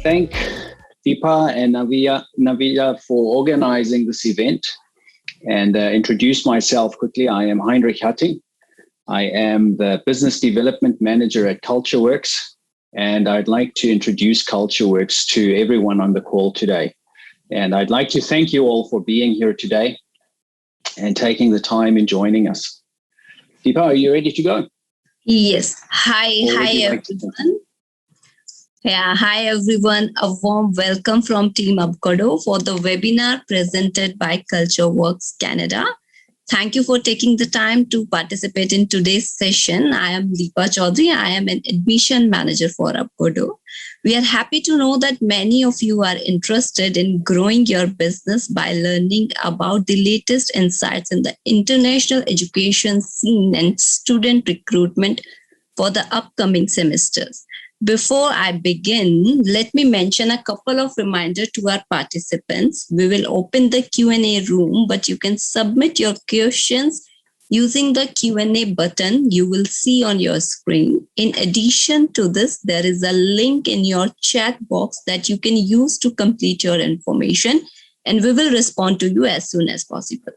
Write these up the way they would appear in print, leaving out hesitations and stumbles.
thank Deepa and Navia for organizing this event and introduce myself quickly. I am Heinrich Hatting. I am the Business Development Manager at CultureWorks, and I'd like to introduce CultureWorks to everyone on the call today. And I'd like to thank you all for being here today and taking the time and joining us. Deepa, are you ready to go? Yes. Hi everyone. Hi everyone. A warm welcome from Team Abcodo for the webinar presented by CultureWorks Canada. Thank you for taking the time to participate in today's session. I am Deepa Chaudhary. I am an admission manager for Abcodo. We are happy to know that many of you are interested in growing your business by learning about the latest insights in the international education scene and student recruitment for the upcoming semesters. Before I begin, let me mention a couple of reminders to our participants. We will open the Q&A room, but you can submit your questions using the Q&A button you will see on your screen. In addition to this, there is a link in your chat box that you can use to complete your information, and we will respond to you as soon as possible.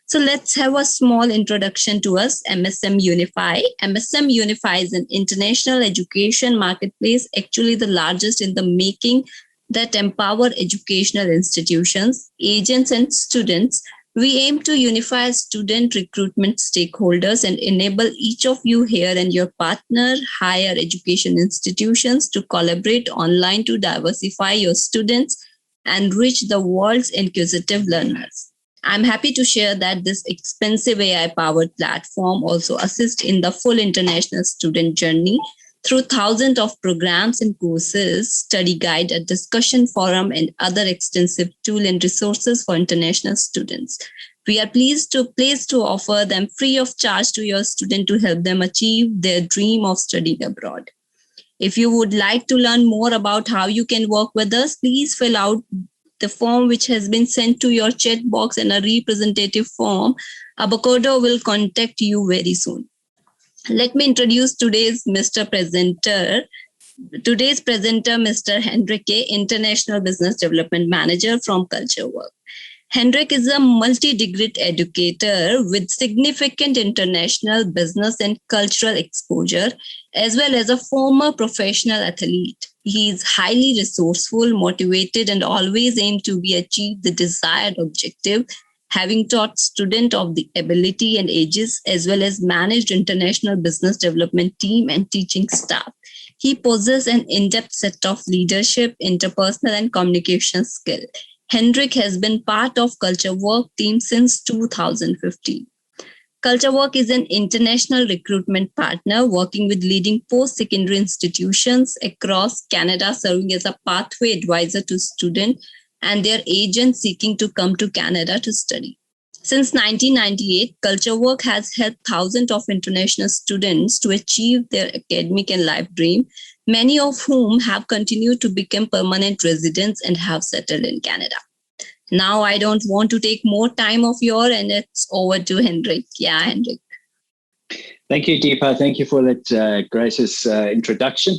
So let's have a small introduction to us, MSM Unify. MSM Unify is an international education marketplace, actually the largest in the making, that empower educational institutions, agents, and students. We aim to unify student recruitment stakeholders and enable each of you here and your partner higher education institutions to collaborate online to diversify your students and reach the world's inquisitive learners. I'm happy to share that this expensive AI-powered platform also assists in the full international student journey through thousands of programs and courses, study guide, a discussion forum, and other extensive tool and resources for international students. We are pleased to offer them free of charge to your student to help them achieve their dream of studying abroad. If you would like to learn more about how you can work with us, please fill out the form which has been sent to your chat box in a representative form. Abcodo will contact you very soon. Let me introduce today's presenter, Mr. Henrique, International Business Development Manager from CultureWorks. Henrik is a multi-degree educator with significant international business and cultural exposure, as well as a former professional athlete. He is highly resourceful, motivated, and always aims to achieve the desired objective, having taught students of the ability and ages, as well as managed international business development team and teaching staff. He possesses an in-depth set of leadership, interpersonal, and communication skill. Henrik has been part of CultureWorks team since 2015. CultureWorks is an international recruitment partner working with leading post-secondary institutions across Canada, serving as a pathway advisor to students and their agents seeking to come to Canada to study. Since 1998, CultureWorks has helped thousands of international students to achieve their academic and life dream, many of whom have continued to become permanent residents and have settled in Canada. Now, I don't want to take more time of yours, and it's over to Henrik. Yeah, Henrik. Thank you, Deepa. Thank you for that gracious introduction.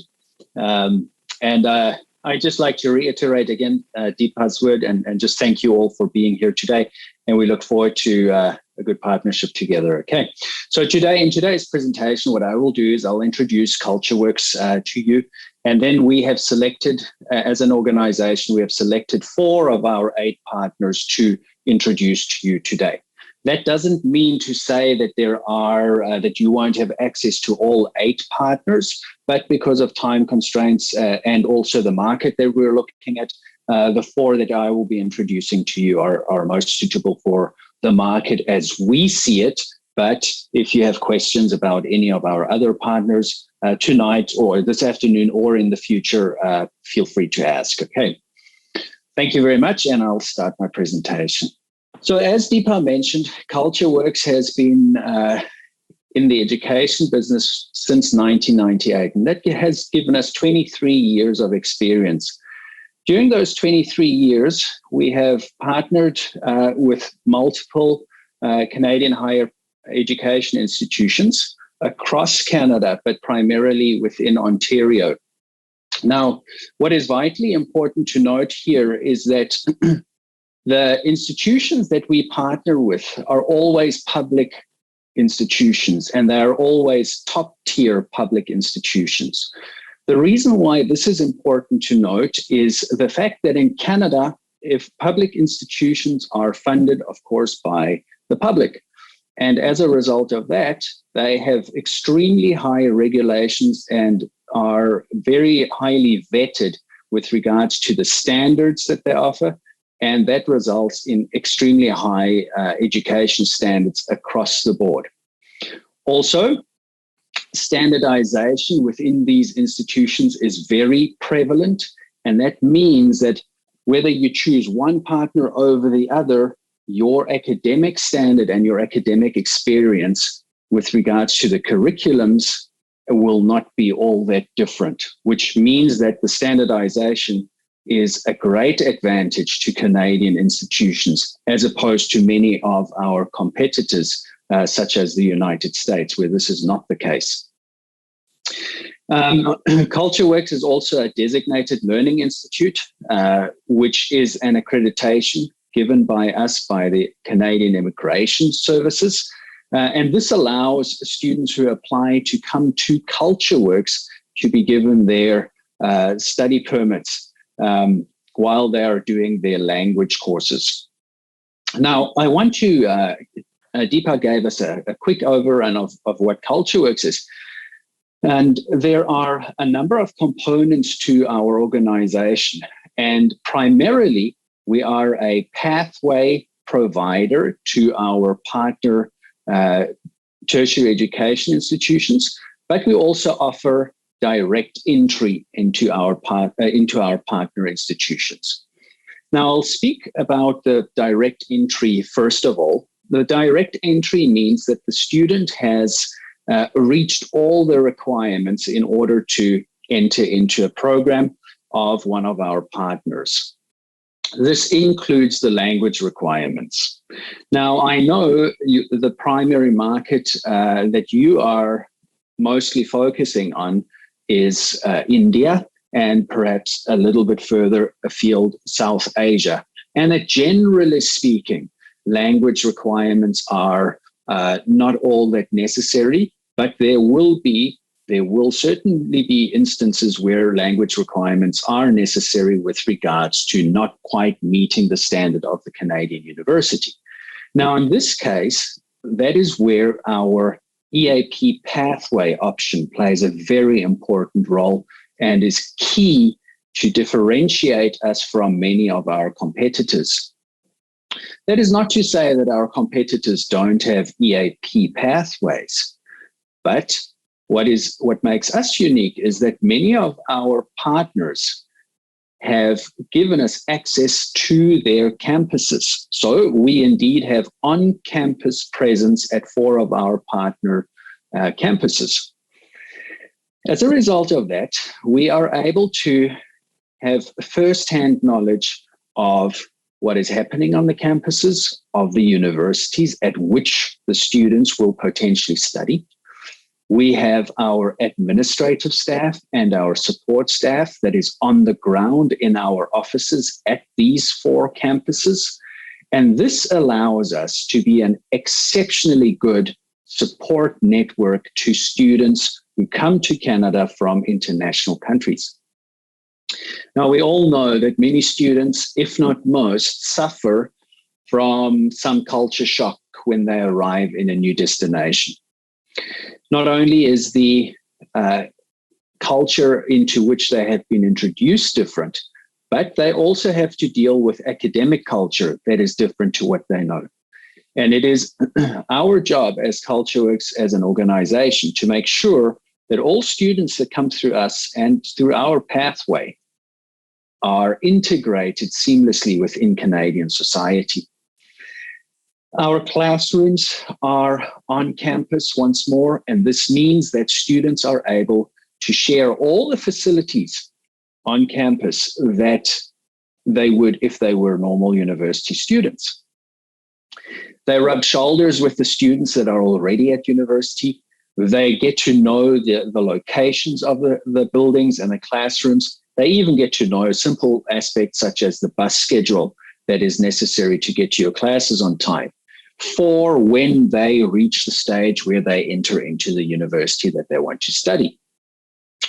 I'd just like to reiterate again Deepa's word and just thank you all for being here today. And we look forward to a good partnership together. Okay. So in today's presentation, what I will do is I'll introduce CultureWorks to you. And then we have selected, as an organization, we have selected 4 of our 8 partners to introduce to you today. That doesn't mean to say that that you won't have access to all 8 partners, but because of time constraints and also the market that we're looking at, the 4 that I will be introducing to you are most suitable for the market as we see it. But if you have questions about any of our other partners tonight or this afternoon or in the future, feel free to ask. Okay. Thank you very much, and I'll start my presentation. So as Deepa mentioned, CultureWorks has been in the education business since 1998, and that has given us 23 years of experience. During those 23 years, we have partnered with multiple Canadian higher education institutions across Canada, but primarily within Ontario. Now, what is vitally important to note here is that the institutions that we partner with are always public institutions, and they are always top-tier public institutions. The reason why this is important to note is the fact that in Canada, if public institutions are funded, of course, by the public, and as a result of that, they have extremely high regulations and are very highly vetted with regards to the standards that they offer, and that results in extremely high education standards across the board. Also, standardization within these institutions is very prevalent, and that means that whether you choose one partner over the other, your academic standard and your academic experience with regards to the curriculums will not be all that different, which means that the standardization is a great advantage to Canadian institutions as opposed to many of our competitors, such as the United States, where this is not the case. CultureWorks is also a designated learning institute, which is an accreditation given by us by the Canadian Immigration Services. And this allows students who apply to come to CultureWorks to be given their study permits while they are doing their language courses. Now, I want to, Deepa gave us a quick overrun of what CultureWorks is. And there are a number of components to our organization. And primarily, we are a pathway provider to our partner tertiary education institutions, but we also offer direct entry into our partner institutions. Now, I'll speak about the direct entry first of all. The direct entry means that the student has reached all the requirements in order to enter into a program of one of our partners. This includes the language requirements. Now, I know the primary market that you are mostly focusing on is India and perhaps a little bit further afield, South Asia. And that generally speaking, language requirements are not all that necessary, but there will certainly be instances where language requirements are necessary with regards to not quite meeting the standard of the Canadian University. Now, in this case, that is where our EAP pathway option plays a very important role and is key to differentiate us from many of our competitors. That is not to say that our competitors don't have EAP pathways, but what makes us unique is that many of our partners have given us access to their campuses. So we indeed have on-campus presence at 4 of our partner campuses. As a result of that, we are able to have first-hand knowledge of what is happening on the campuses of the universities at which the students will potentially study. We have our administrative staff and our support staff that is on the ground in our offices at these 4 campuses. And this allows us to be an exceptionally good support network to students who come to Canada from international countries. Now, we all know that many students, if not most, suffer from some culture shock when they arrive in a new destination. Not only is the culture into which they have been introduced different, but they also have to deal with academic culture that is different to what they know. And it is our job as CultureWorks, as an organization, to make sure that all students that come through us and through our pathway are integrated seamlessly within Canadian society. Our classrooms are on campus once more, and this means that students are able to share all the facilities on campus that they would if they were normal university students. They rub shoulders with the students that are already at university. They get to know the locations of the buildings and the classrooms. They even get to know simple aspects such as the bus schedule that is necessary to get to your classes on time for when they reach the stage where they enter into the university that they want to study.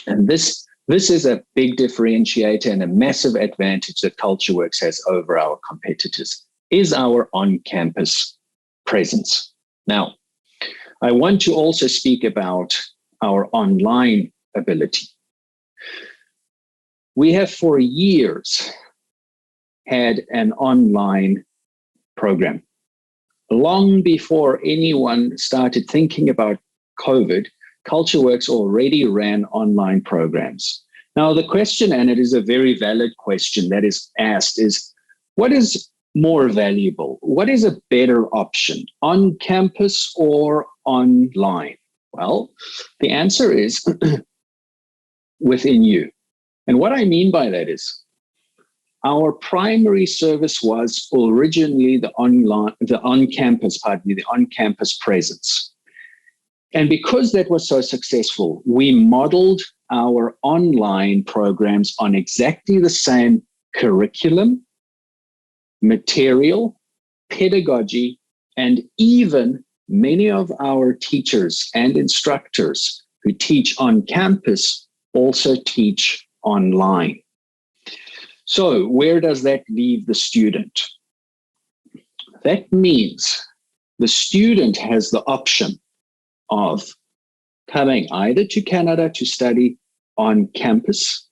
And this is a big differentiator and a massive advantage that CultureWorks has over our competitors, is our on-campus presence. Now, I want to also speak about our online ability. We have for years had an online program. Long before anyone started thinking about COVID, CultureWorks already ran online programs. Now, the question, and it is a very valid question that is asked, is what is more valuable? What is a better option, on campus or online? Well, the answer is within you. And what I mean by that is our primary service was originally the on-campus presence. And because that was so successful, we modeled our online programs on exactly the same curriculum, material, pedagogy, and even many of our teachers and instructors who teach on campus also teach online. So where does that leave the student? That means the student has the option of coming either to Canada to study on campus,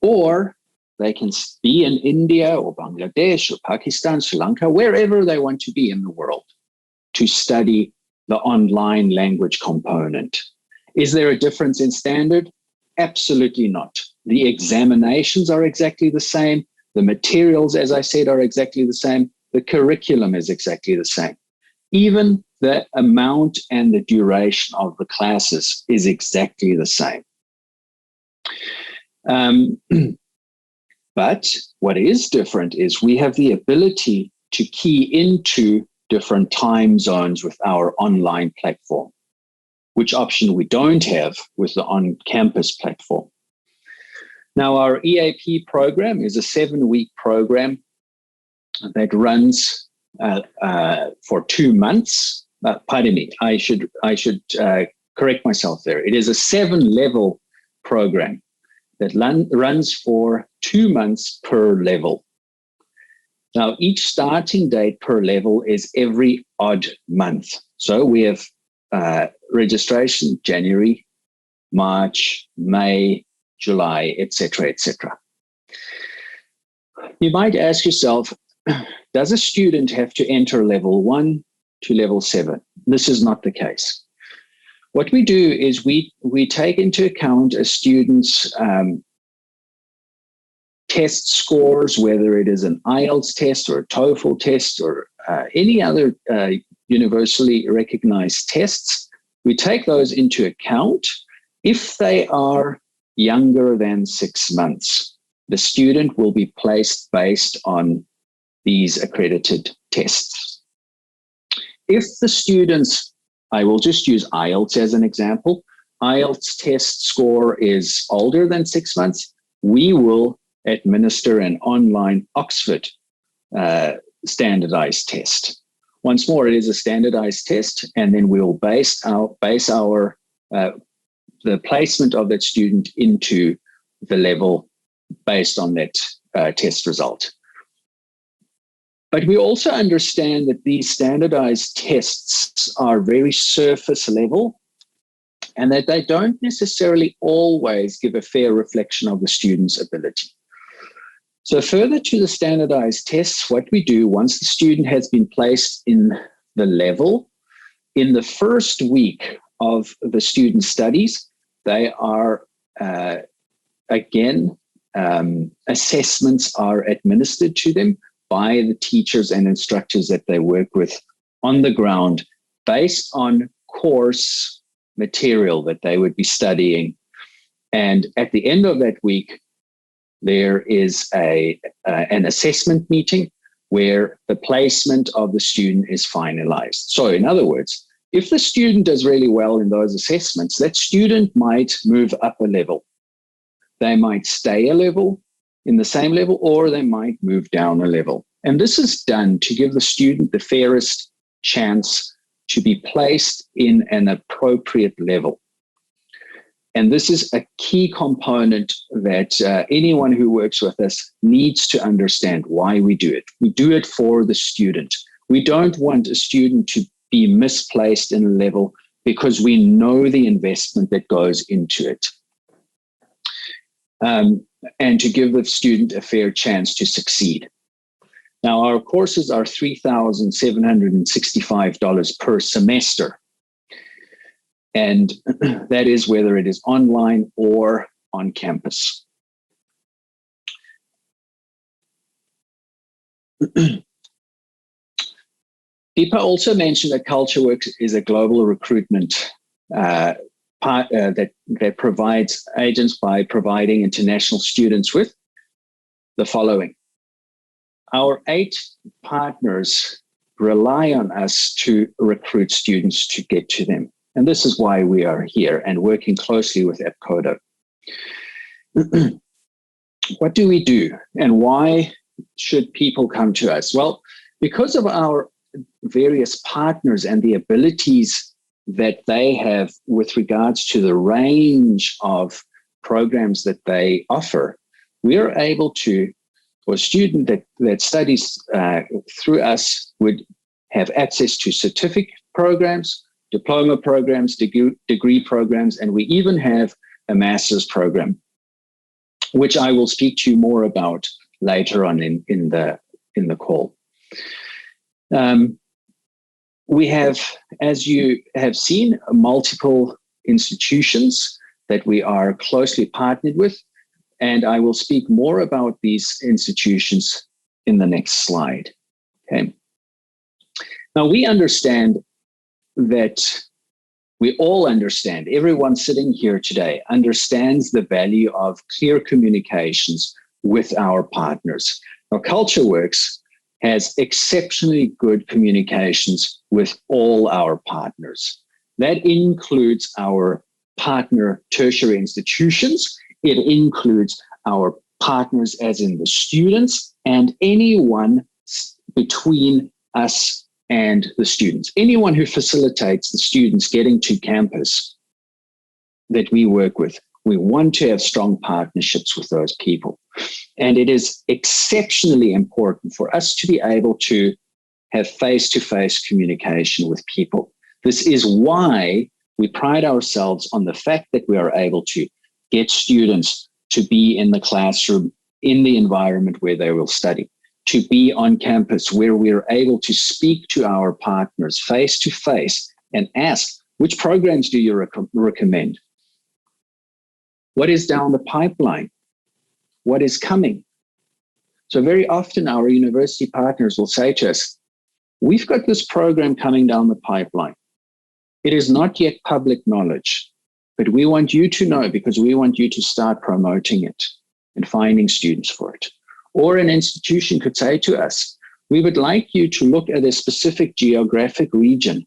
or they can be in India or Bangladesh or Pakistan, Sri Lanka, wherever they want to be in the world to study the online language component. Is there a difference in standard? Absolutely not. The examinations are exactly the same. The materials, as I said, are exactly the same. The curriculum is exactly the same. Even the amount and the duration of the classes is exactly the same. But what is different is we have the ability to key into different time zones with our online platform, which option we don't have with the on-campus platform. Now, our EAP program is a 7-week program that runs for 2 months. Pardon me, I should correct myself there. It is a 7-level program that runs for 2 months per level. Now, each starting date per level is every odd month. So we have registration January, March, May, July, etc., etc. You might ask yourself, does a student have to enter level 1 to level 7? This is not the case. What we do is we take into account a student's test scores, whether it is an IELTS test or a TOEFL test or any other universally recognized tests. We take those into account. If they are younger than 6 months, the student will be placed based on these accredited tests. If the students, I will just use IELTS as an example, IELTS test score is older than 6 months, we will administer an online Oxford standardized test. Once more, it is a standardized test, and then we'll base the placement of that student into the level based on that test result. But we also understand that these standardized tests are very surface level and that they don't necessarily always give a fair reflection of the student's ability. So further to the standardized tests, what we do once the student has been placed in the level, in the first week of the student studies, they are, assessments are administered to them by the teachers and instructors that they work with on the ground based on course material that they would be studying. And at the end of that week, there is an assessment meeting where the placement of the student is finalized. So in other words, If the student does really well in those assessments, that student might move up a level. They might stay a level in the same level, or they might move down a level. And this is done to give the student the fairest chance to be placed in an appropriate level. And this is a key component that anyone who works with us needs to understand why we do it. We do it for the student. We don't want a student to be misplaced in a level because we know the investment that goes into it. And to give the student a fair chance to succeed. Now, our courses are $3,765 per semester. And that is whether it is online or on campus. Deepa also mentioned that CultureWorks is a global recruitment that provides agents by providing international students with the following. Our 8 partners rely on us to recruit students to get to them. And this is why we are here and working closely with Abcodo. What do we do and why should people come to us? Well, because of our various partners and the abilities that they have with regards to the range of programs that they offer, we are able to, or a student that studies through us would have access to certificate programs, diploma programs, degree programs, and we even have a master's program, which I will speak to you more about later on in the call. We have, as you have seen, multiple institutions that we are closely partnered with, and I will speak more about these institutions in the next slide. Okay. Now, we understand that we all understand, everyone sitting here today understands the value of clear communications with our partners. Now, CultureWorks has exceptionally good communications with all our partners. That includes our partner tertiary institutions. It includes our partners as in the students and anyone between us and the students. Anyone who facilitates the students getting to campus that we work with, we want to have strong partnerships with those people. And it is exceptionally important for us to be able to have face-to-face communication with people. This is why we pride ourselves on the fact that we are able to get students to be in the classroom, in the environment where they will study, to be on campus where we are able to speak to our partners face-to-face and ask, which programs do you recommend? What is down the pipeline? What is coming? So very often our university partners will say to us, we've got this program coming down the pipeline. It is not yet public knowledge, but we want you to know because we want you to start promoting it and finding students for it. Or an institution could say to us, we would like you to look at a specific geographic region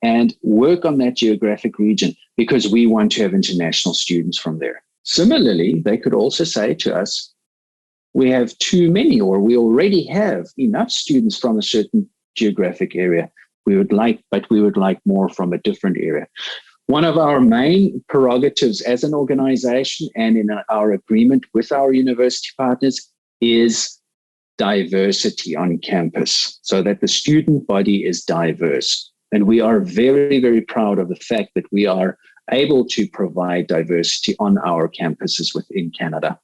and work on that geographic region because we want to have international students from there. Similarly, they could also say to us, we have too many, or we already have enough students from a certain geographic area. But we would like more from a different area. One of our main prerogatives as an organization and in our agreement with our university partners is diversity on campus, so that the student body is diverse. And we are very, very proud of the fact that we are able to provide diversity on our campuses within Canada.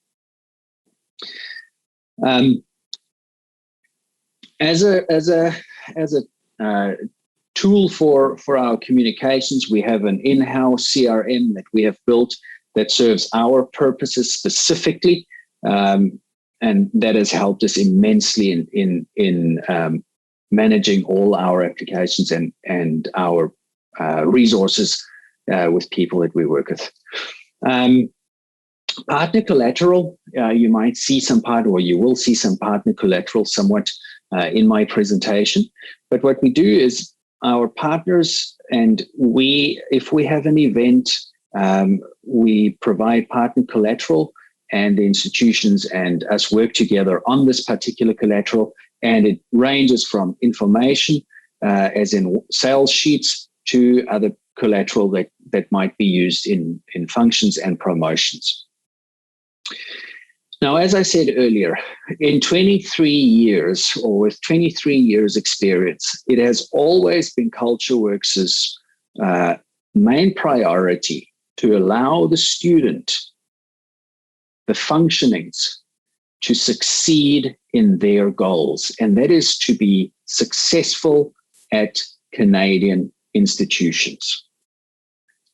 As a tool for our communications, we have an in-house CRM that we have built that serves our purposes specifically, and that has helped us immensely in managing all our applications and our resources with people that we work with. Partner collateral, you might see some or you will see some partner collateral somewhat in my presentation. But what we do is our partners And if we have an event, we provide partner collateral, and the institutions and us work together on this particular collateral. And it ranges from information, as in sales sheets, to other collateral that might be used in functions and promotions. Now, as I said earlier, in 23 years, or with 23 years experience, it has always been CultureWorks' main priority to allow the student, the functionings, to succeed in their goals. And that is to be successful at Canadian institutions.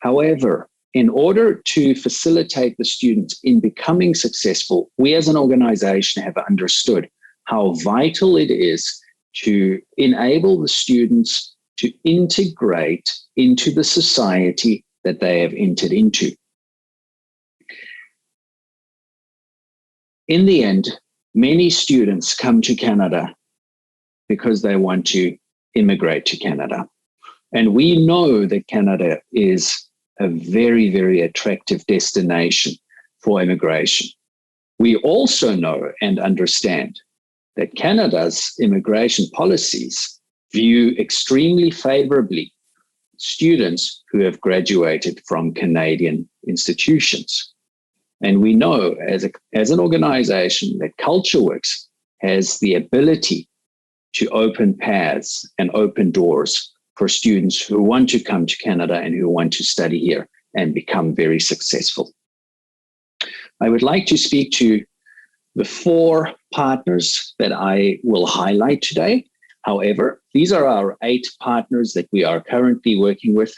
However, in order to facilitate the students in becoming successful, we as an organization have understood how vital it is to enable the students to integrate into the society that they have entered into. In the end, many students come to Canada because they want to immigrate to Canada. And we know that Canada is a very, very attractive destination for immigration. We also know and understand that Canada's immigration policies view extremely favorably students who have graduated from Canadian institutions. And we know as an organization that CultureWorks has the ability to open paths and open doors for students who want to come to Canada and who want to study here and become very successful. I would like to speak to the 4 partners that I will highlight today. However, these are our 8 partners that we are currently working with.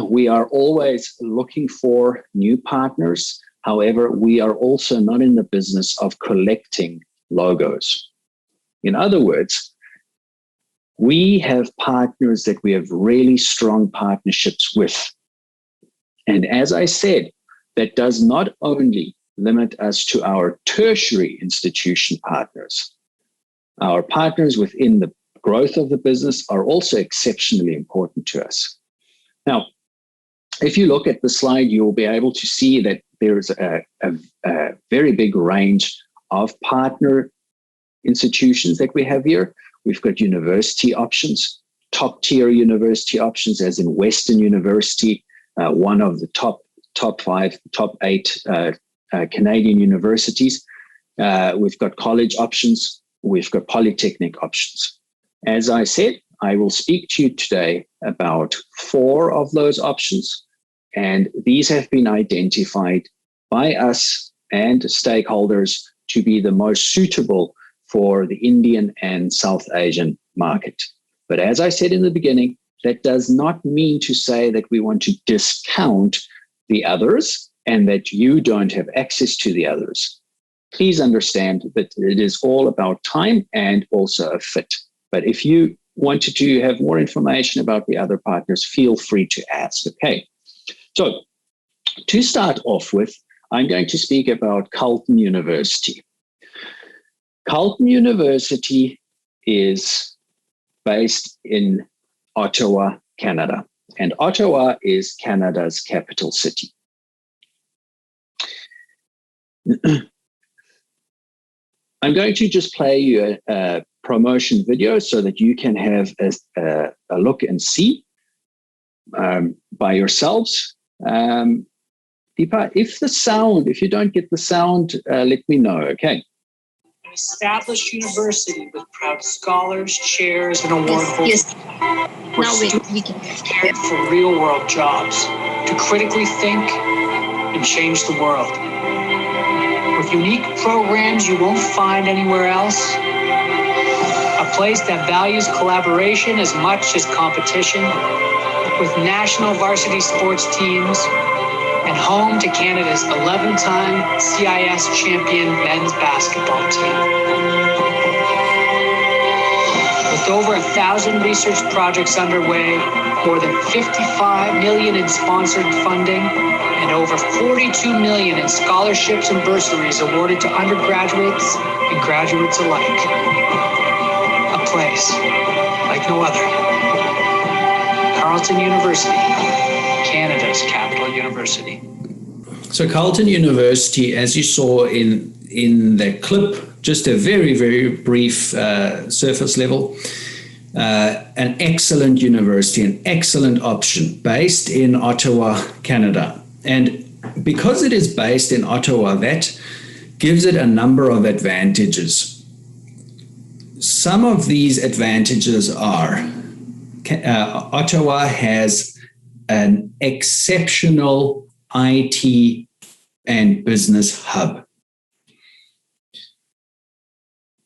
We are always looking for new partners. However, we are also not in the business of collecting logos. In other words, we have partners that we have really strong partnerships with. And as I said, that does not only limit us to our tertiary institution partners. Our partners within the growth of the business are also exceptionally important to us. Now, if you look at the slide, you'll be able to see that there's a very big range of partner institutions that we have here. We've got university options, top tier university options, as in Western University, one of the top 8 Canadian universities. We've got college options. We've got polytechnic options. As I said, I will speak to you today about 4 of those options, and these have been identified by us and stakeholders to be the most suitable for the Indian and South Asian market. But as I said in the beginning, that does not mean to say that we want to discount the others and that you don't have access to the others. Please understand that it is all about time and also a fit. But if you wanted to have more information about the other partners, feel free to ask, okay? So to start off with, I'm going to speak about Carleton University. Carleton University is based in Ottawa, Canada, and Ottawa is Canada's capital city. I'm going to just play you a promotion video so that you can have a look and see by yourselves. Deepa, if you don't get the sound, let me know, okay? An established university with proud scholars, chairs, and award holders. Yes. Now we can Prepared for real-world jobs, to critically think and change the world. With unique programs you won't find anywhere else. A place that values collaboration as much as competition, with national varsity sports teams, and home to Canada's 11-time CIS champion men's basketball team. With over 1,000 research projects underway, more than $55 million in sponsored funding, and over $42 million in scholarships and bursaries awarded to undergraduates and graduates alike. A place like no other. Carleton University, Canada's capital university. So Carleton University, as you saw in the clip, just a very, very brief surface level, an excellent university, an excellent option based in Ottawa, Canada. And because it is based in Ottawa, that gives it a number of advantages. Some of these advantages are Ottawa has an exceptional IT and business hub.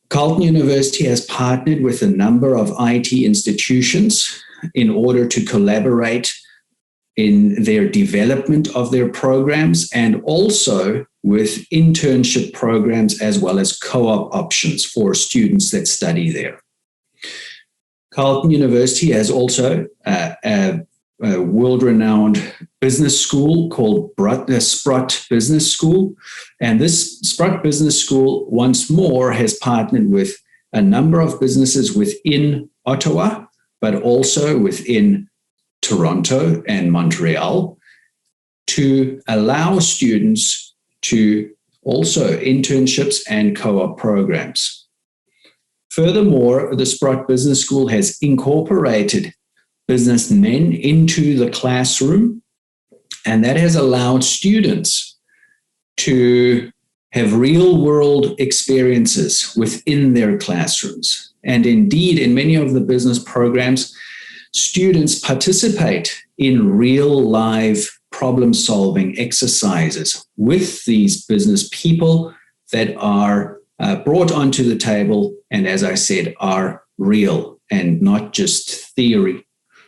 Carleton University has partnered with a number of IT institutions in order to collaborate in their development of their programs and also with internship programs as well as co-op options for students that study there. Carleton University has also a world-renowned business school called Sprott Business School. And this Sprott Business School, once more, has partnered with a number of businesses within Ottawa, but also within Toronto and Montreal to allow students to also internships and co-op programs. Furthermore, the Sprott Business School has incorporated businessmen into the classroom, and that has allowed students to have real-world experiences within their classrooms. And indeed, in many of the business programs, students participate in real live problem-solving exercises with these business people that are brought onto the table and, as I said, are real and not just theory.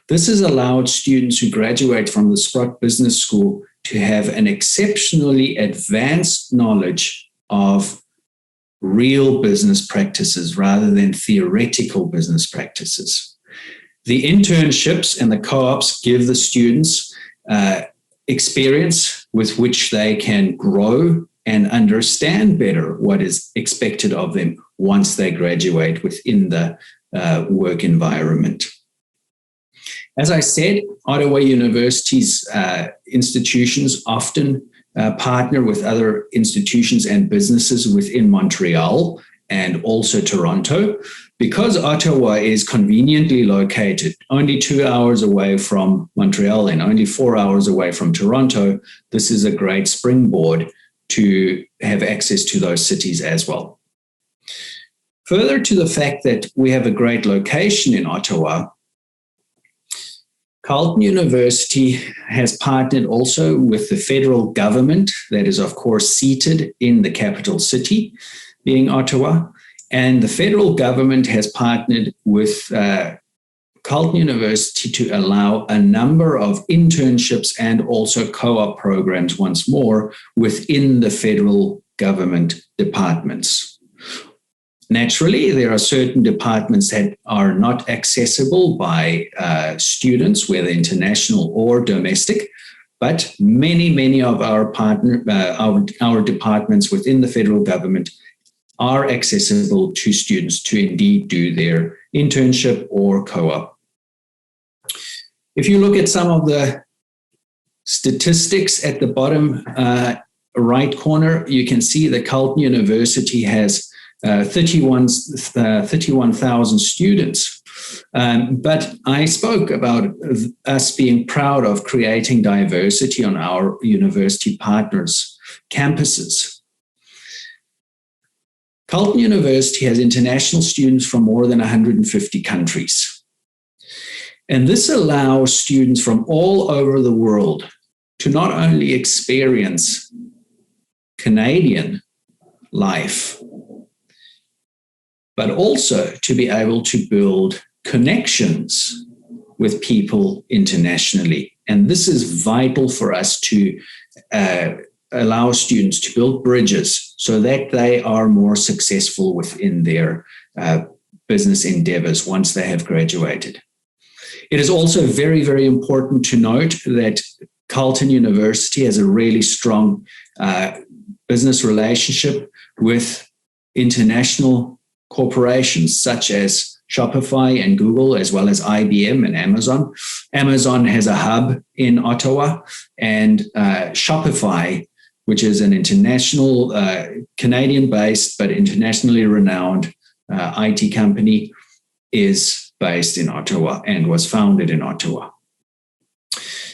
This has allowed students who graduate from the Sprott Business School to have an exceptionally advanced knowledge of real business practices rather than theoretical business practices. The internships and the co-ops give the students experience with which they can grow and understand better what is expected of them once they graduate within the work environment. As I said, Ottawa University's institutions often partner with other institutions and businesses within Montreal and also Toronto. Because Ottawa is conveniently located only 2 hours away from Montreal and only 4 hours away from Toronto, this is a great springboard to have access to those cities as well. Further to the fact that we have a great location in Ottawa, Carleton University has partnered also with the federal government that is, of course, seated in the capital city, being Ottawa. And the federal government has partnered with Carleton University to allow a number of internships and also co-op programs once more within the federal government departments. Naturally, there are certain departments that are not accessible by students, whether international or domestic, but many of our departments within the federal government are accessible to students to indeed do their internship or co-op. If you look at some of the statistics at the bottom right corner, you can see that Carleton University has 31,000 students. But I spoke about us being proud of creating diversity on our university partners' campuses. Carleton University has international students from more than 150 countries. And this allows students from all over the world to not only experience Canadian life, but also to be able to build connections with people internationally. And this is vital for us to allow students to build bridges so that they are more successful within their business endeavors once they have graduated. It is also very, very important to note that Carleton University has a really strong business relationship with international corporations such as Shopify and Google, as well as IBM and Amazon. Amazon has a hub in Ottawa, and Shopify, which is an international, Canadian-based but internationally renowned IT company, is based in Ottawa and was founded in Ottawa.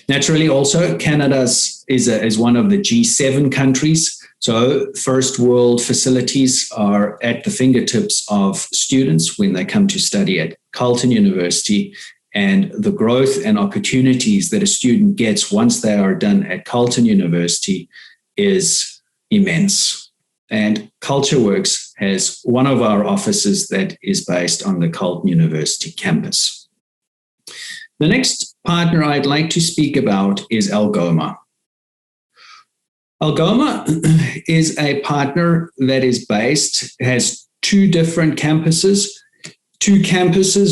Naturally, also, Canada is one of the G7 countries. So first world facilities are at the fingertips of students when they come to study at Carleton University, and the growth and opportunities that a student gets once they are done at Carleton University is immense. And CultureWorks has one of our offices that is based on the Carleton University campus. The next partner I'd like to speak about is Algoma. Algoma is a partner that has two different campuses,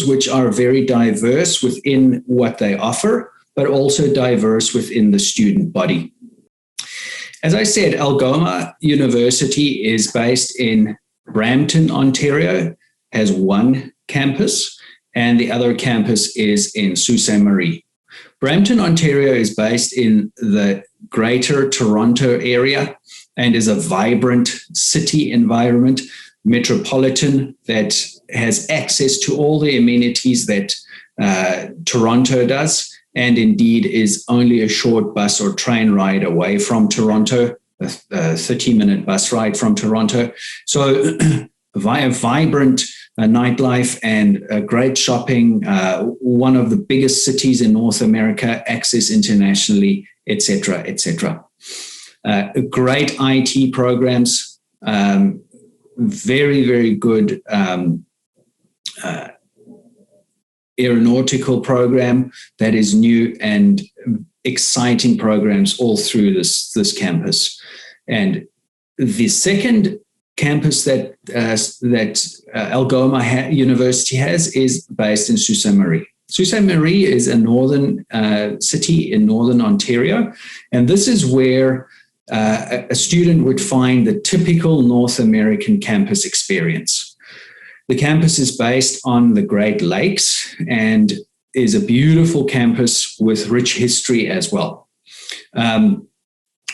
which are very diverse within what they offer, but also diverse within the student body. As I said, Algoma University is based in Brampton, Ontario, has one campus, and the other campus is in Sault Ste. Marie. Brampton, Ontario is based in the Greater Toronto area and is a vibrant city environment, metropolitan, that has access to all the amenities that Toronto does, and indeed is only a short bus or train ride away from Toronto, a 30-minute bus ride from Toronto. So a vibrant nightlife and great shopping, one of the biggest cities in North America, access internationally, etc., etc. Great IT programs, very, very good aeronautical program that is new, and exciting programs all through this campus. And the second campus that Algoma University has is based in Sault Ste. Marie. Sault Ste. Marie is a northern city in northern Ontario, and this is where a student would find the typical North American campus experience. The campus is based on the Great Lakes and is a beautiful campus with rich history as well.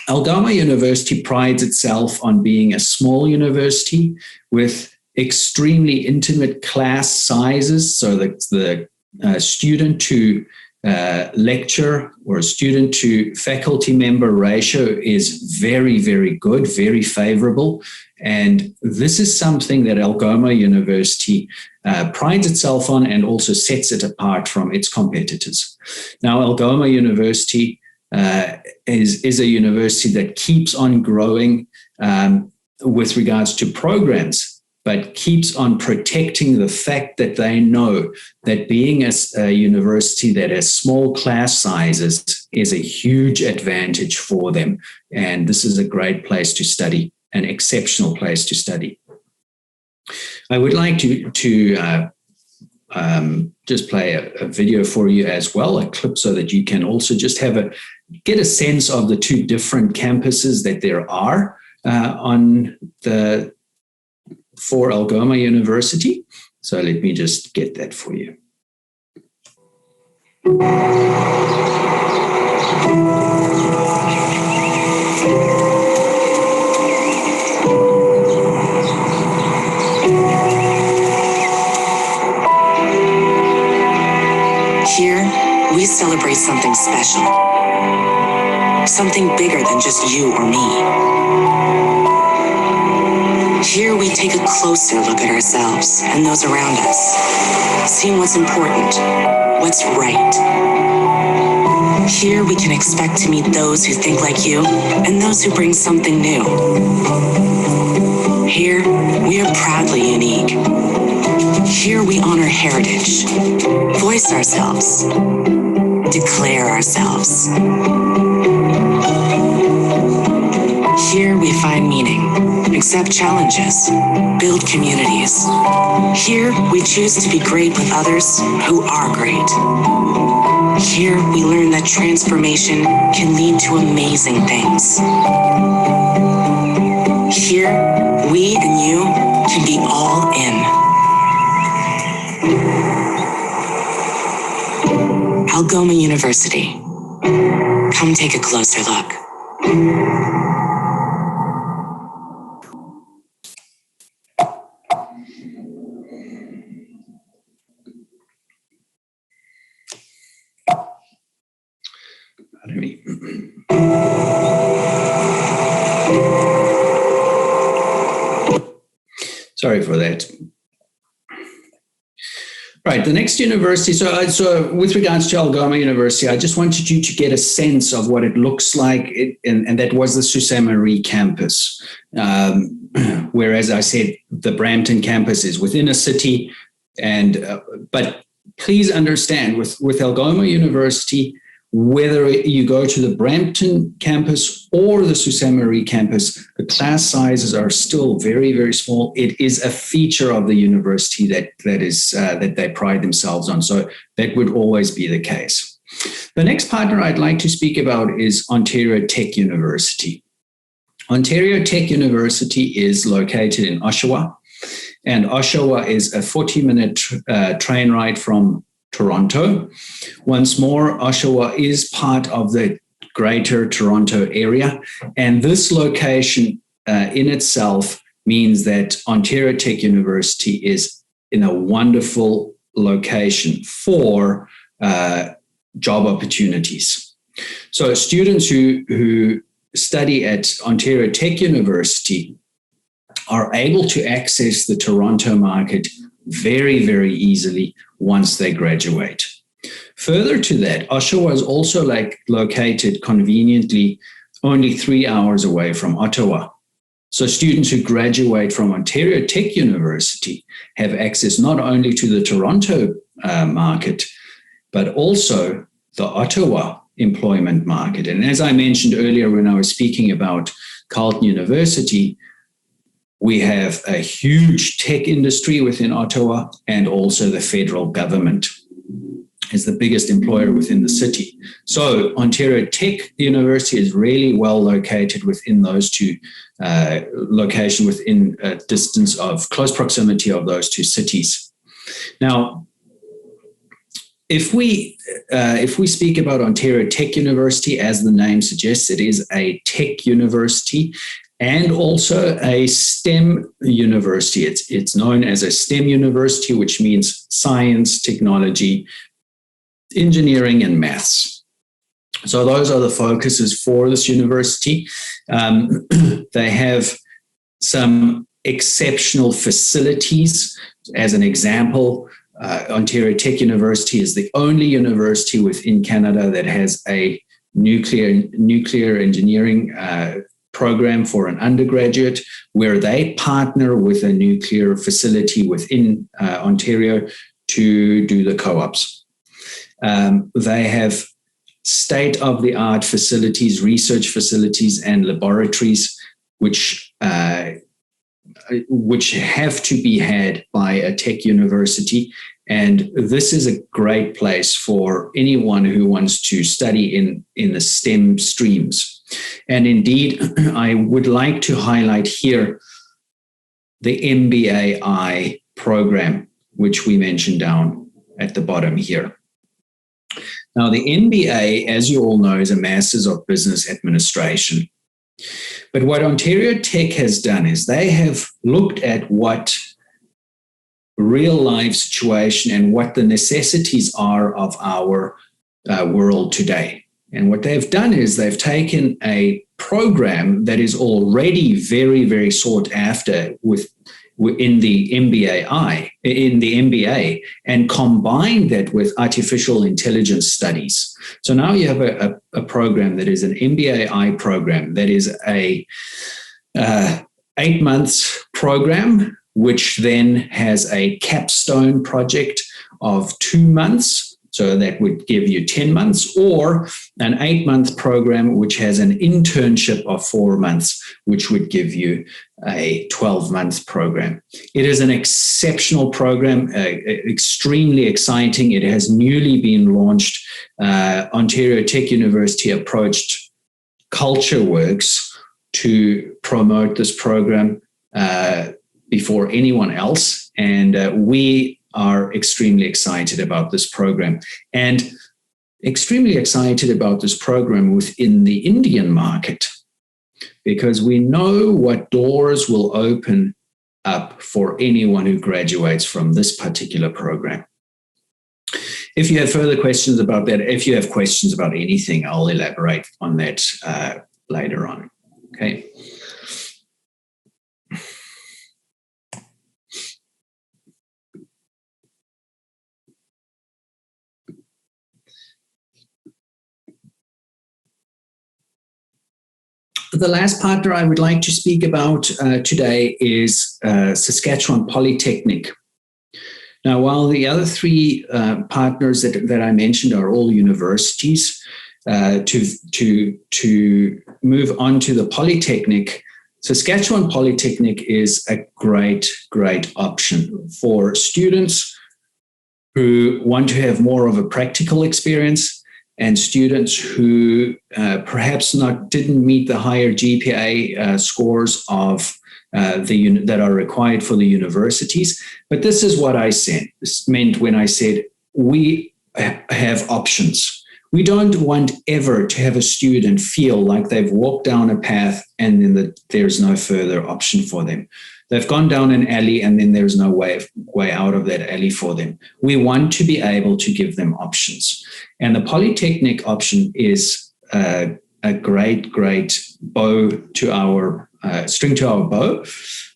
Algoma University prides itself on being a small university with extremely intimate class sizes, so that the student to lecture or student to faculty member ratio is very, very good, very favorable. And this is something that Algoma University prides itself on and also sets it apart from its competitors. Now, Algoma University is a university that keeps on growing with regards to programs, but keeps on protecting the fact that they know that being a university that has small class sizes is a huge advantage for them. And this is a great place to study, an exceptional place to study. I would like to just play a video for you as well, a clip, so that you can also just get a sense of the two different campuses that there are for Algoma University. So let me just get that for you. Here, we celebrate something special. Something bigger than just you or me. Here we take a closer look at ourselves and those around us, seeing what's important, what's right. Here we can expect to meet those who think like you and those who bring something new. Here we are proudly unique. Here we honor heritage, voice ourselves, declare ourselves. Here we find meaning, accept challenges, build communities. Here we choose to be great with others who are great. Here we learn that transformation can lead to amazing things. Here, we and you can be all in. Algoma University. Come take a closer look. Sorry for that. Right, the next university. So with regards to Algoma University, I just wanted you to get a sense of what it looks like, and that was the Sault Ste. Marie campus. Whereas I said the Brampton campus is within a city, but please understand with Algoma University, whether you go to the Brampton campus or the Sault Ste. Marie campus, the class sizes are still very, very small. It is a feature of the university that they pride themselves on. So that would always be the case. The next partner I'd like to speak about is Ontario Tech University. Ontario Tech University is located in Oshawa, and Oshawa is a 40-minute train ride from Toronto. Once more, Oshawa is part of the Greater Toronto area, and this location in itself means that Ontario Tech University is in a wonderful location for job opportunities. So students who study at Ontario Tech University are able to access the Toronto market very, very easily once they graduate. Further to that, Oshawa is also located conveniently only 3 hours away from Ottawa. So students who graduate from Ontario Tech University have access not only to the Toronto market, but also the Ottawa employment market. And as I mentioned earlier when I was speaking about Carleton University, we have a huge tech industry within Ottawa, and also the federal government is the biggest employer within the city. So Ontario Tech University is really well located within those two locations, within a distance of close proximity of those two cities. Now, if we speak about Ontario Tech University, as the name suggests, it is a tech university and also a STEM university. It's known as a STEM university, which means science, technology, engineering, and maths. So those are the focuses for this university. They have some exceptional facilities. As an example, Ontario Tech University is the only university within Canada that has a nuclear engineering program for an undergraduate, where they partner with a nuclear facility within Ontario to do the co-ops. They have state-of-the-art facilities, research facilities, and laboratories, which have to be had by a tech university. And this is a great place for anyone who wants to study in the STEM streams. And indeed, I would like to highlight here the MBAI program, which we mentioned down at the bottom here. Now, the MBA, as you all know, is a Masters of Business Administration. But what Ontario Tech has done is they have looked at what real life situation and what the necessities are of our world today. And what they've done is they've taken a program that is already very, very sought after in the MBA, and combined that with artificial intelligence studies. So now you have a program that is an MBAI program that is a 8 months program, which then has a capstone project of 2 months. So that would give you 10 months, or an 8-month program, which has an internship of 4 months, which would give you a 12-month program. It is an exceptional program, extremely exciting. It has newly been launched. Ontario Tech University approached CultureWorks to promote this program before anyone else. And we are extremely excited about this program. And extremely excited about this program within the Indian market, because we know what doors will open up for anyone who graduates from this particular program. If you have further questions about that, if you have questions about anything, I'll elaborate on that later on. Okay. The last partner I would like to speak about today is Saskatchewan Polytechnic. Now, while the other three partners that I mentioned are all universities, to move on to the Polytechnic, Saskatchewan Polytechnic is a great option for students who want to have more of a practical experience, and students who perhaps didn't meet the higher GPA scores of that are required for the universities. But this is what I meant when I said we have options. We don't want ever to have a student feel like they've walked down a path and then there's no further option for them. They've gone down an alley and then there's no way out of that alley for them. We want to be able to give them options. And the Polytechnic option is a great bow to our string to our bow,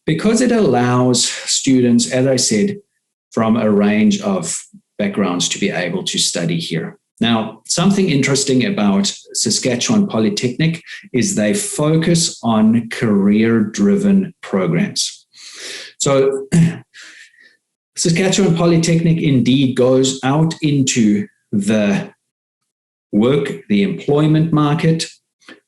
because it allows students, as I said, from a range of backgrounds to be able to study here. Now, something interesting about Saskatchewan Polytechnic is they focus on career-driven programs. So Saskatchewan Polytechnic indeed goes out into the employment market.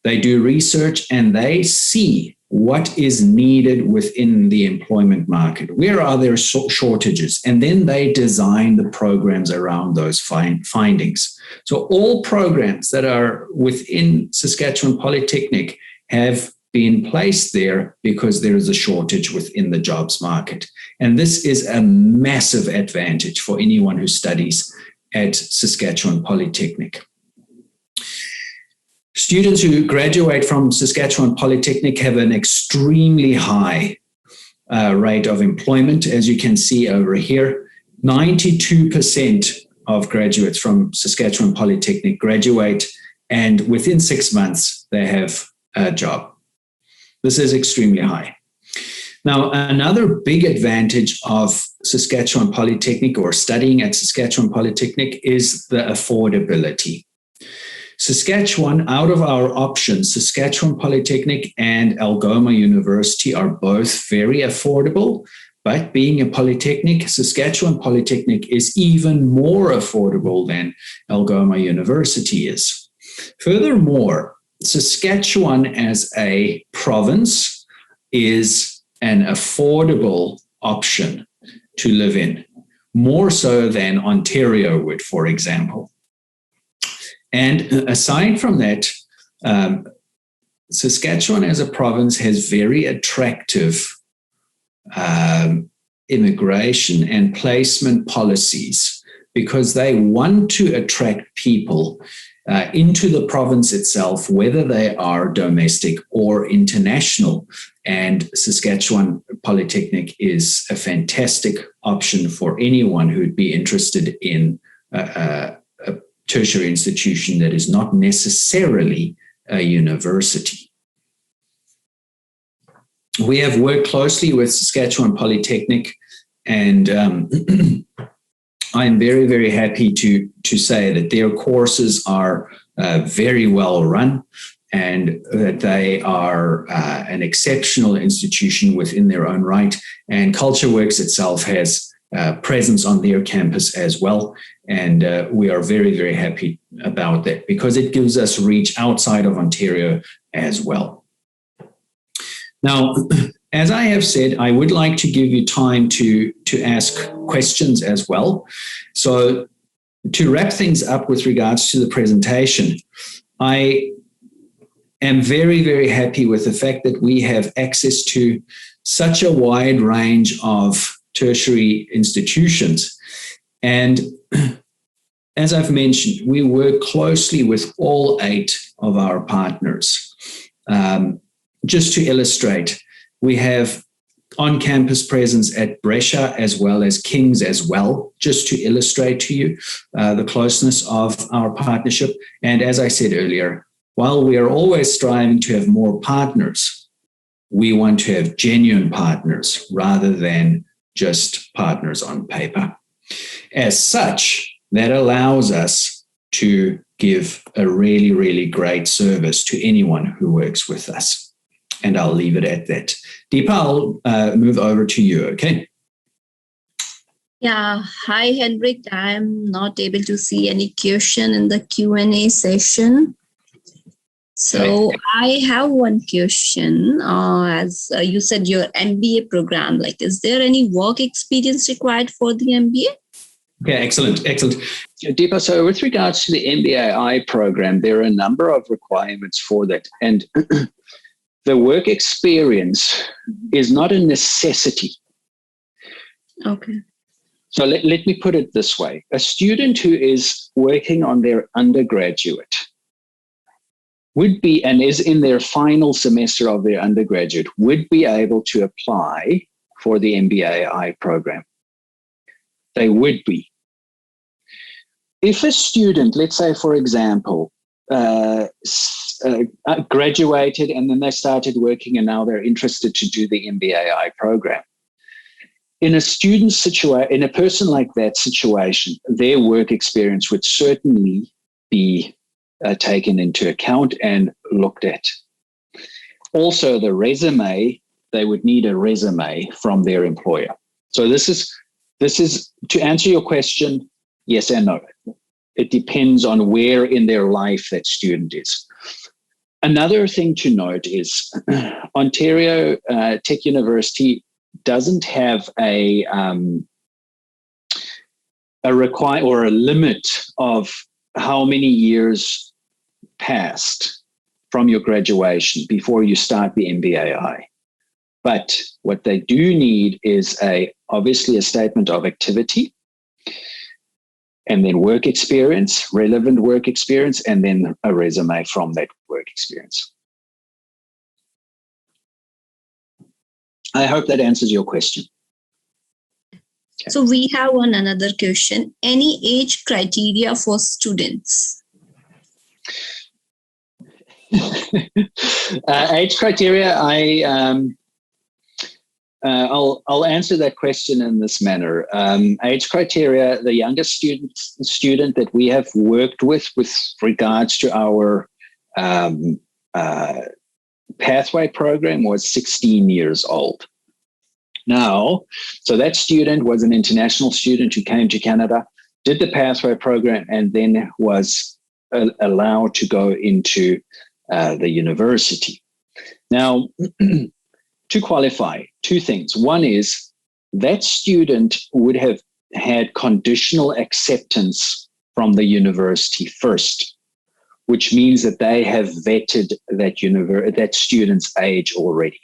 They do research and they see what is needed within the employment market. Where are there shortages? And then they design the programs around those findings. So all programs that are within Saskatchewan Polytechnic have been placed there because there is a shortage within the jobs market. And this is a massive advantage for anyone who studies at Saskatchewan Polytechnic. Students who graduate from Saskatchewan Polytechnic have an extremely high rate of employment, as you can see over here. 92% of graduates from Saskatchewan Polytechnic graduate, and within 6 months, they have a job. This is extremely high. Now, another big advantage of Saskatchewan Polytechnic or studying at Saskatchewan Polytechnic is the affordability. Saskatchewan, out of our options, Saskatchewan Polytechnic and Algoma University are both very affordable, but being a polytechnic, Saskatchewan Polytechnic is even more affordable than Algoma University is. Furthermore, Saskatchewan as a province is an affordable option to live in, more so than Ontario would, for example. And aside from that, Saskatchewan as a province has very attractive immigration and placement policies, because they want to attract people into the province itself, whether they are domestic or international. And Saskatchewan Polytechnic is a fantastic option for anyone who'd be interested in a tertiary institution that is not necessarily a university. We have worked closely with Saskatchewan Polytechnic, and I'm very, very happy to say that their courses are very well run, and that they are an exceptional institution within their own right. And CultureWorks itself has presence on their campus as well. And we are very, very happy about that, because it gives us reach outside of Ontario as well. Now, as I have said, I would like to give you time to ask questions as well. So to wrap things up with regards to the presentation, I am very, very happy with the fact that we have access to such a wide range of tertiary institutions. And as I've mentioned, we work closely with all 8 of our partners. Just to illustrate, we have on-campus presence at Brescia as well as King's as well, just to illustrate to you the closeness of our partnership. And as I said earlier, while we are always striving to have more partners, we want to have genuine partners rather than just partners on paper. As such, that allows us to give a really, really great service to anyone who works with us. And I'll leave it at that. Deepa, I'll move over to you, okay? Yeah. Hi, Henrik. I'm not able to see any question in the Q&A session. So I have one question. As you said, your MBA program, like, is there any work experience required for the MBA? Okay, excellent. Deepa, so with regards to the MBAI program, there are a number of requirements for that. And the work experience is not a necessity. Okay. So let me put it this way. A student who is working on their undergraduate would be, and is in their final semester of their undergraduate, would be able to apply for the MBAI program. They would be. If a student, let's say, for example, graduated and then they started working and now they're interested to do the MBAI program, in a student situation, in a person like that situation, their work experience would certainly be taken into account and looked at. Also, the resume, they would need a resume from their employer. So this is to answer your question, yes and no. It depends on where in their life that student is. Another thing to note is Ontario Tech University doesn't have a require or a limit of how many years passed from your graduation before you start the MBAI. But what they do need is obviously a statement of activity, and then work experience, relevant work experience, and then a resume from that work experience. I hope that answers your question. Okay. So we have another question. Any age criteria for students? Age criteria, I'll answer that question in this manner. Age criteria, the youngest student that we have worked with regards to our pathway program was 16 years old. Now, so that student was an international student who came to Canada, did the pathway program, and then was allowed to go into the university. Now, to qualify, 2 things. One is that student would have had conditional acceptance from the university first, which means that they have vetted that student's age already.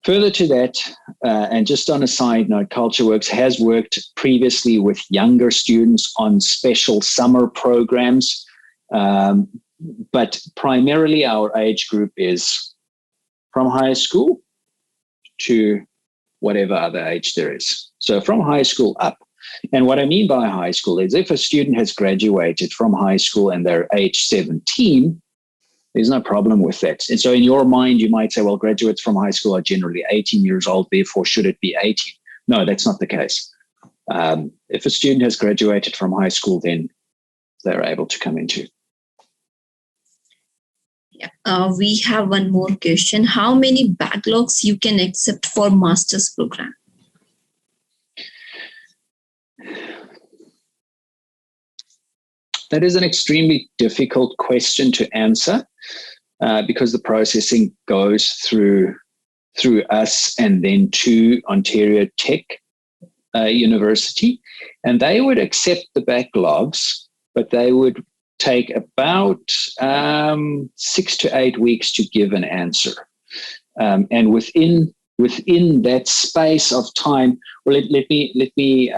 Further to that, and just on a side note, CultureWorks has worked previously with younger students on special summer programs, but primarily our age group is from high school to whatever other age there is. So from high school up. And what I mean by high school is if a student has graduated from high school and they're age 17, there's no problem with that. And so in your mind, you might say, well, graduates from high school are generally 18 years old, therefore should it be 18? No, that's not the case. If a student has graduated from high school, then they're able to come into. Yeah. We have one more question. How many backlogs you can accept for master's program? That is an extremely difficult question to answer because the processing goes through us and then to Ontario Tech University, and they would accept the backlogs, but they would take about 6 to 8 weeks to give an answer. And within within that space of time, well, let me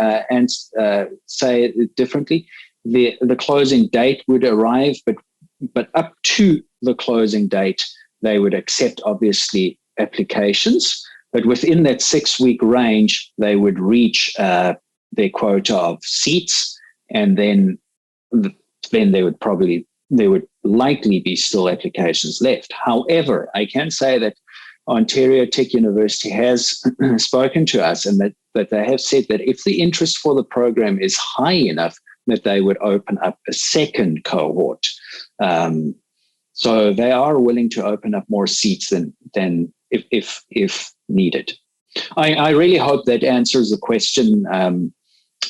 say it differently. The closing date would arrive, but up to the closing date, they would accept, obviously, applications. But within that 6-week range, they would reach their quota of seats, and then there would likely be still applications left. However, I can say that Ontario Tech University has spoken to us, and that they have said that if the interest for the program is high enough, that they would open up a second cohort. So they are willing to open up more seats than if needed. I really hope that answers the question.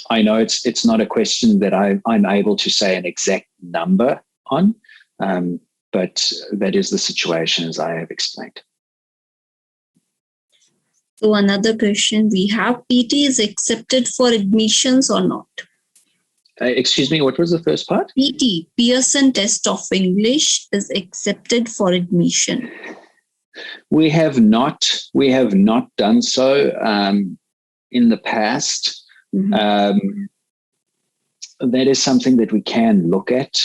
I know it's not a question that I'm able to say an exact number on, but that is the situation as I have explained. So another question we have, PT is accepted for admissions or not? Excuse me, what was the first part? PT, Pearson Test of English, is accepted for admission. We have not done so in the past. Mm-hmm. That is something that we can look at.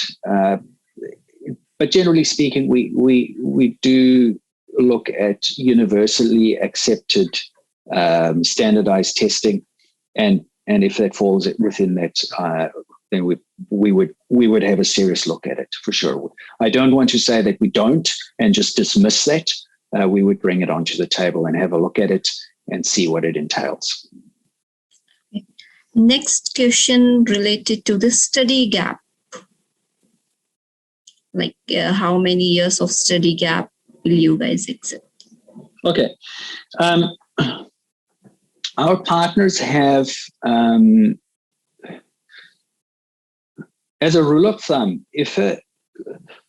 But generally speaking, we do look at universally accepted standardized testing, and if that falls within that, then we would have a serious look at it for sure. I don't want to say that we don't and just dismiss that. We would bring it onto the table and have a look at it and see what it entails. Next question related to the study gap. Like how many years of study gap will you guys accept? Okay. Our partners have, as a rule of thumb,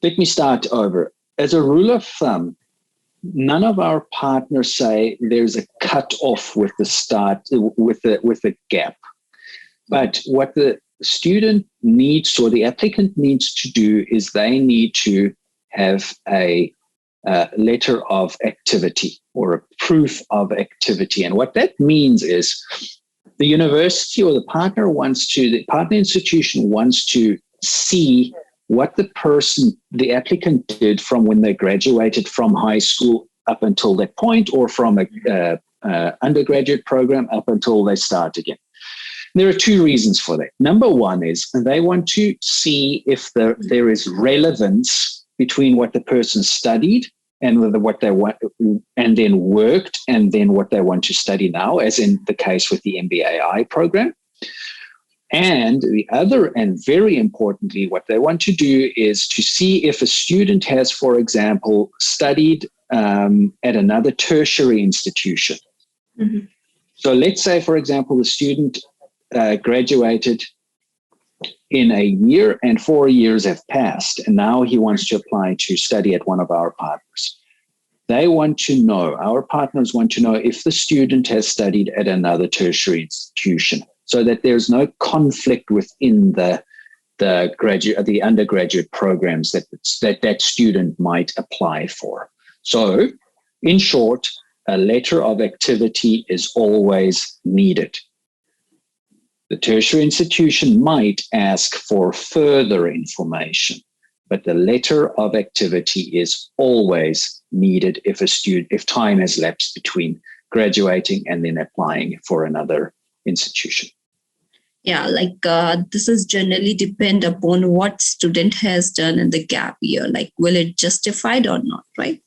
let me start over. As a rule of thumb, none of our partners say there's a cut off with the start, with the gap. But what the student needs, or the applicant needs to do, is they need to have a letter of activity or a proof of activity. And what that means is the university or the partner institution wants to see what the applicant did from when they graduated from high school up until that point, or from a undergraduate program up until they start again. There are two reasons for that. Number one is they want to see if there is relevance between what the person studied and what they want, and then worked, and then what they want to study now, as in the case with the MBAI program. And the other, and very importantly, what they want to do is to see if a student has, for example, studied at another tertiary institution. Mm-hmm. So let's say, for example, the student graduated in a year and 4 years have passed, and now he wants to apply to study at one of our partners. They want to know, our partners want to know if the student has studied at another tertiary institution, so that there's no conflict within the undergraduate programs that student might apply for. So, in short, a letter of activity is always needed. The tertiary institution might ask for further information, but the letter of activity is always needed if time has lapsed between graduating and then applying for another institution. Yeah, this is generally depend upon what student has done in the gap year. Like, will it justified or not, right?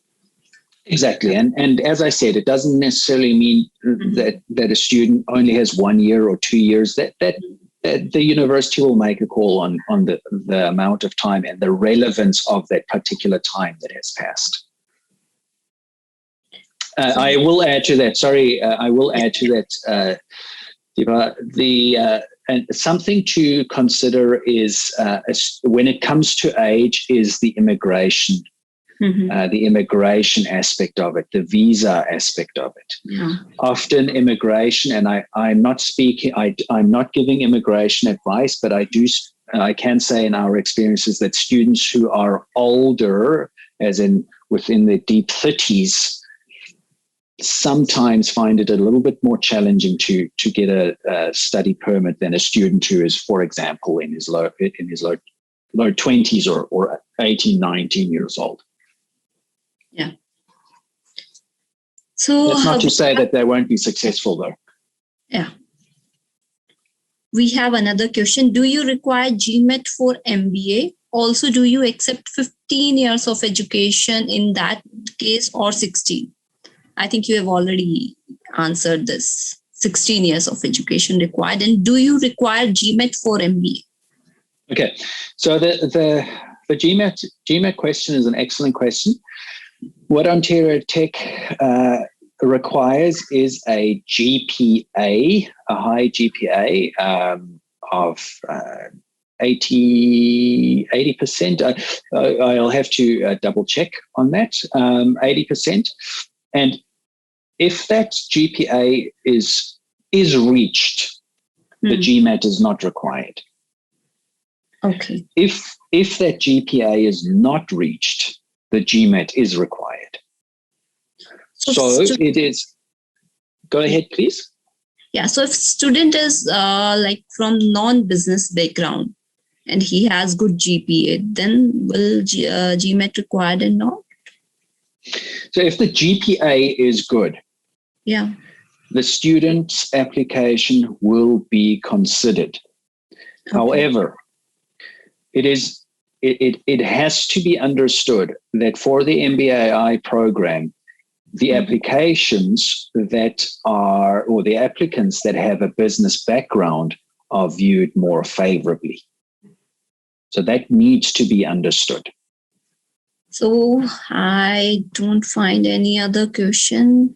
Exactly. And as I said, it doesn't necessarily mean that a student only has 1 year or 2 years. That the university will make a call on the amount of time and the relevance of that particular time that has passed. I will add to that. Diva, and something to consider is when it comes to age is the immigration. Mm-hmm. The immigration aspect of it, the visa aspect of it. Yeah. Often immigration, and I'm not giving immigration advice, but I can say in our experiences that students who are older, as in within their deep 30s, sometimes find it a little bit more challenging to get a study permit than a student who is, for example, in his low 20s or 18, 19 years old. Yeah. So that's not to say that they won't be successful, though. Yeah. We have another question. Do you require GMAT for MBA? Also, do you accept 15 years of education in that case, or 16? I think you have already answered this. 16 years of education required. And do you require GMAT for MBA? Okay. So the GMAT question is an excellent question. What Ontario Tech requires is a GPA, a high GPA of 80%. I'll have to double check on that, 80%. And if that GPA is reached, the GMAT is not required. Okay. If that GPA is not reached, the GMAT is required. So it is. Go ahead, please. Yeah. So if student is like from non-business background and he has good GPA, then will GMAT required or not? So if the GPA is good, yeah, the student's application will be considered. Okay. However, it has to be understood that for the MBAI program, the applications that are, or the applicants that have a business background are viewed more favorably. So that needs to be understood. So I don't find any other question.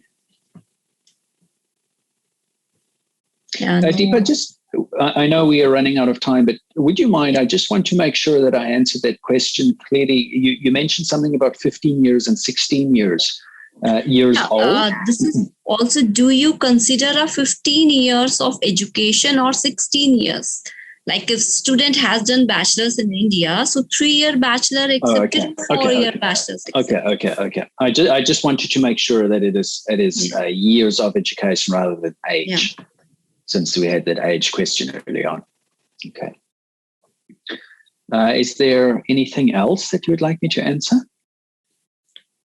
Yeah, no. Deepa, I know we are running out of time, but would you mind? I just want to make sure that I answered that question clearly. You mentioned something about 15 years and 16 years old. This is also, do you consider a 15 years of education or 16 years? Like if student has done bachelor's in India, so 3-year bachelor accepted, 4-year bachelor's accepted. Okay. I just wanted to make sure that it is years of education rather than age, since we had that age question early on. Okay. Is there anything else that you would like me to answer?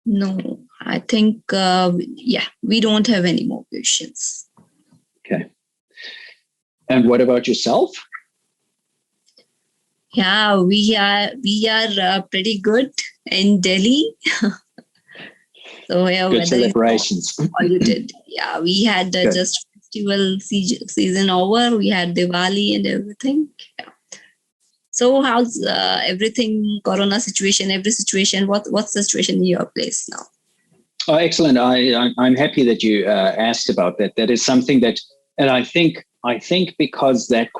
No, I think, we don't have any more questions. Okay. And what about yourself? Yeah, we are pretty good in Delhi. So yeah, good celebrations. You did. Yeah, we had just festival season over. We had Diwali and everything. Yeah. So how's everything? Corona situation, every situation. What's the situation in your place now? Oh, excellent. I'm happy that you asked about that. That is something that, and I think because that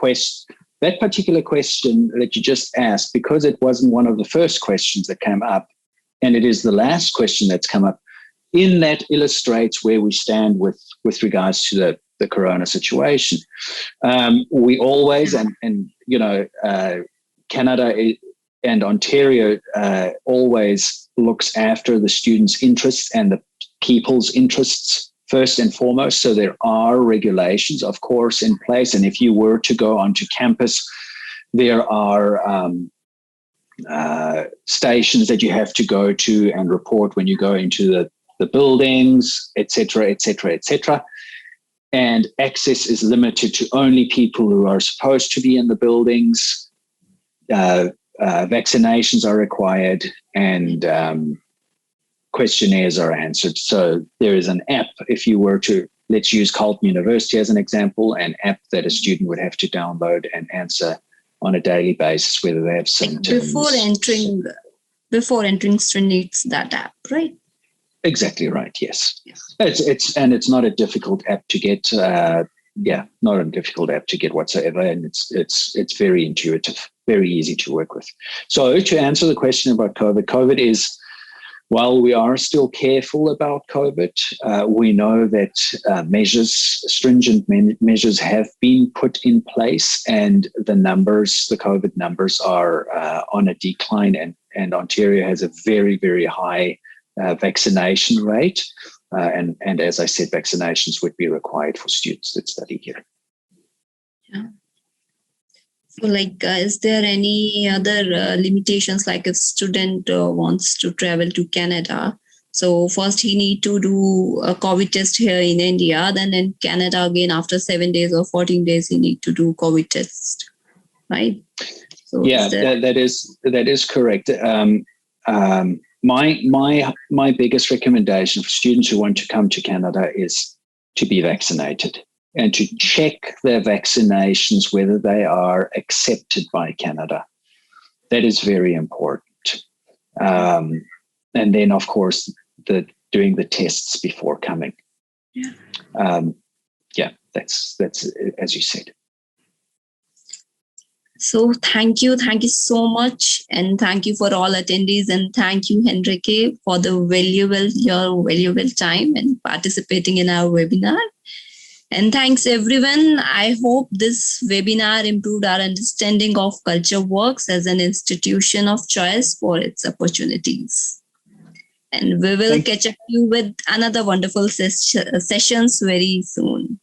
particular question that you just asked, because it wasn't one of the first questions that came up, and it is the last question that's come up, in that illustrates where we stand with regards to the corona situation. We always, and Canada and Ontario always looks after the students' interests and the people's interests first and foremost. So there are regulations, of course, in place. And if you were to go onto campus, there are stations that you have to go to and report when you go into the buildings, et cetera, et cetera, et cetera. And access is limited to only people who are supposed to be in the buildings. Vaccinations are required, and questionnaires are answered. So there is an app, if you were to, let's use Carleton University as an example, an app that a student would have to download and answer on a daily basis whether they have symptoms. Before entering, student needs that app, right? Exactly right. Yes. It's not a difficult app to get. Not a difficult app to get whatsoever, and it's very intuitive, very easy to work with. So to answer the question about COVID is, while we are still careful about COVID, we know that stringent measures have been put in place, and the COVID numbers are on a decline, and Ontario has a very, very high vaccination rate. And as I said, vaccinations would be required for students that study here. Yeah. So, is there any other limitations? Like if student wants to travel to Canada, so first he need to do a COVID test here in India, then in Canada again after 7 days or 14 days he need to do COVID test, right? So yeah, that is correct. My biggest recommendation for students who want to come to Canada is to be vaccinated and to check their vaccinations, whether they are accepted by Canada. That is very important. And then, of course, doing the tests before coming. Yeah. That's as you said. So thank you so much, and thank you for all attendees, and thank you, Henrique, for your valuable time and participating in our webinar. And thanks everyone. I hope this webinar improved our understanding of CultureWorks as an institution of choice for its opportunities. And we will catch up you with another wonderful sessions very soon.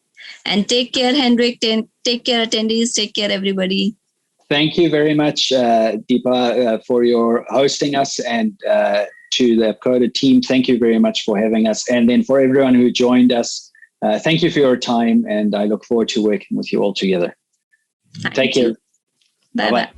And take care, Henrik. Take care, attendees. Take care, everybody. Thank you very much, Deepa, for your hosting us, and to the Abcodo team. Thank you very much for having us. And then for everyone who joined us, thank you for your time, and I look forward to working with you all together. Take care. Bye-bye.